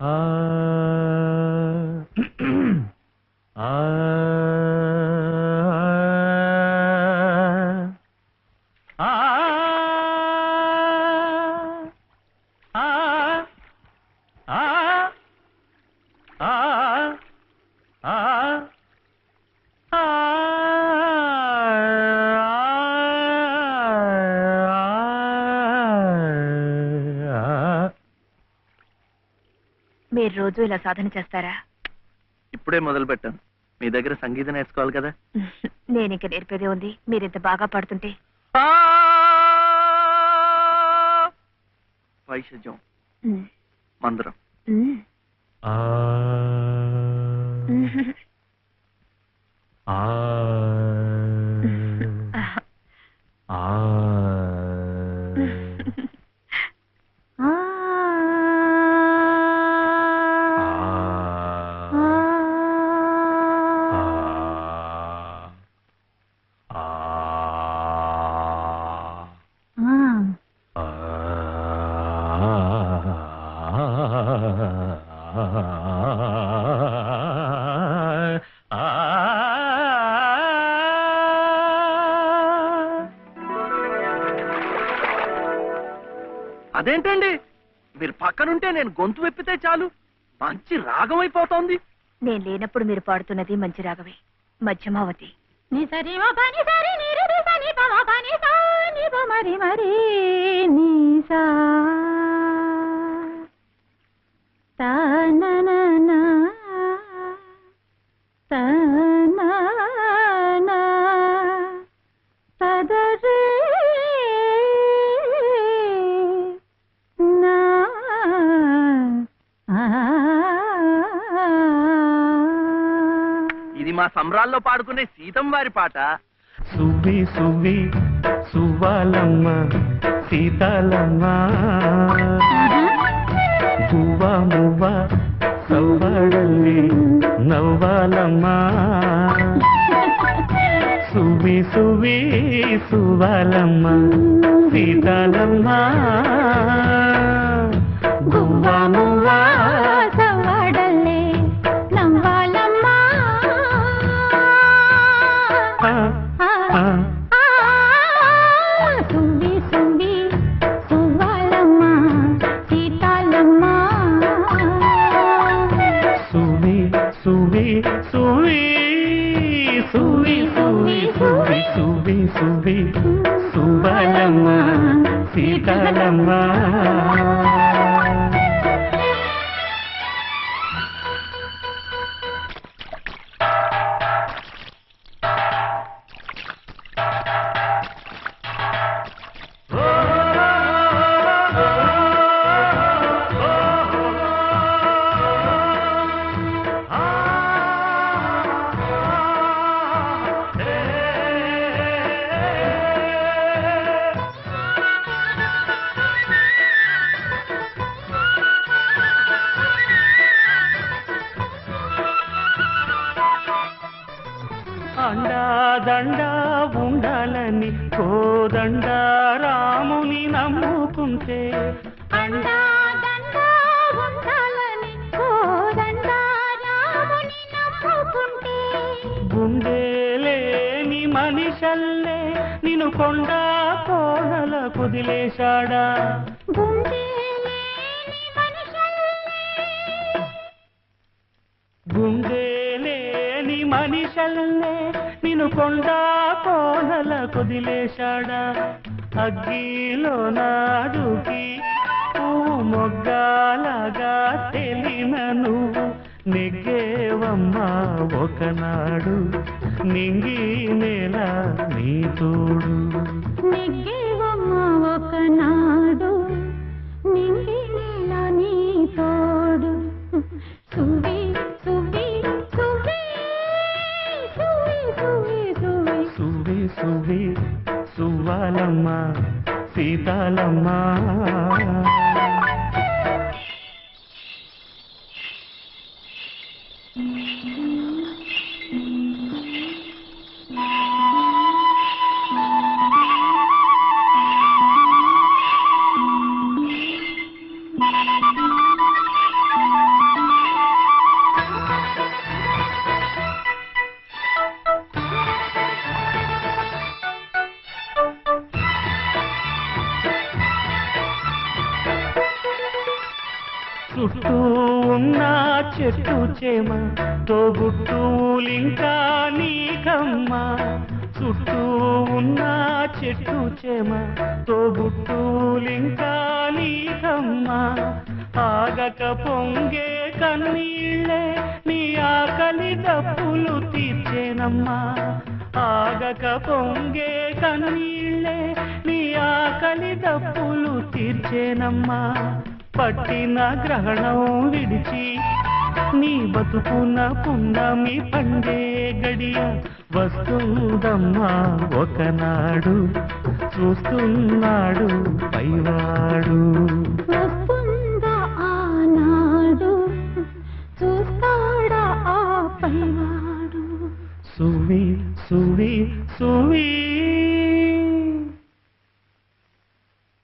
ఆ ఆ మీరు రోజు ఇలా సాధన చేస్తారా? ఇప్పుడే మొదలు పెట్టాను. మీ దగ్గర సంగీతం నేర్చుకోవాలి కదా. నేను ఇంక నేర్పేదే ఉంది. మీరింత బాగా పాడుతుంటే. వైషజ్యం మందరం. అదేంటండి, మీరు పక్కనుంటే నేను గొంతు వెప్పితే చాలు మంచి రాగం అయిపోతోంది. నేను లేనప్పుడు మీరు పాడుతున్నది మంచి రాగమే, మధ్యమావతి. ఇది మా సంబరాల్లో పాడుకునే సీతం వారి పాట. సువ్వి సువ్వి సువ్వాలమ్మ సీతాలమ్మ, గువ్వ మువ్వ సవ్వడల్లి నవ్వాలమ్మ. సువ్వి సువ్వి సువ్వాలమ్మ సీతాలమ్మ, గువ్వ మువ్వ సవ్వడల్లి నవ్వాలమ్మ. సువ్వి సువ్వి సువ్వాలమ్మ సీతాలమ్మ, సువ్వి సువ్వి సువ్వి సువ్వి సువ్వి సువ్వి సువ్వి సువ్వి సువ్వాలమ్మ సీతాలమ్మ. అండాదండా ఉండాలని కోదండ రాముని నమ్ముకుంటే, అండాదండా ఉండాలని కోదండ రాముని నమ్ముకుంటే, గుండెలేని మనిషల్లే నిన్ను కొండ కోనల కుదిలేశాడా. గుండెలేని మనిషల్లే నిన్ను కొండ కోనల కుదిలేశాడా. అగ్గిలో నాడుకి పువ్వు మొగ్గాలగా తెలిన నువ్వు నెగ్గేవమ్మా ఒకనాడు, నింగి నేల నీ తోడు. నెగ్గేవమ్మా ఒకనాడు, నింగి నేల నీ తోడు. సువ్వి సువ్వి సువ్వి సువ్వి సువ్వి సువ్వి సువ్వి సువ్వాలమ్మ సీతాలమ్మ. చుట్టూ ఉన్న చెట్టు చేమ తోబుట్టువులింకా నీకమ్మా చుట్టూ ఉన్న చెట్టు చేమ తోబుట్టువులింకా నీకమ్మా ఆగక పొంగే కన్నీళ్ళే నీ ఆకలి దప్పులు తీర్చేనమ్మా ఆగక పొంగే కన్నీళ్ళే నీ ఆకలి దప్పులు తీర్చేనమ్మా పట్టిన గ్రహణం విడిచి నీ బతుకున్న పున్నమి పండే గడియ వస్తుందమ్మా ఒకనాడు చూస్తున్నాడు పైవాడు వస్తుందా ఆనాడు చూస్తాడా ఆ పైవాడు సువి సువి సువి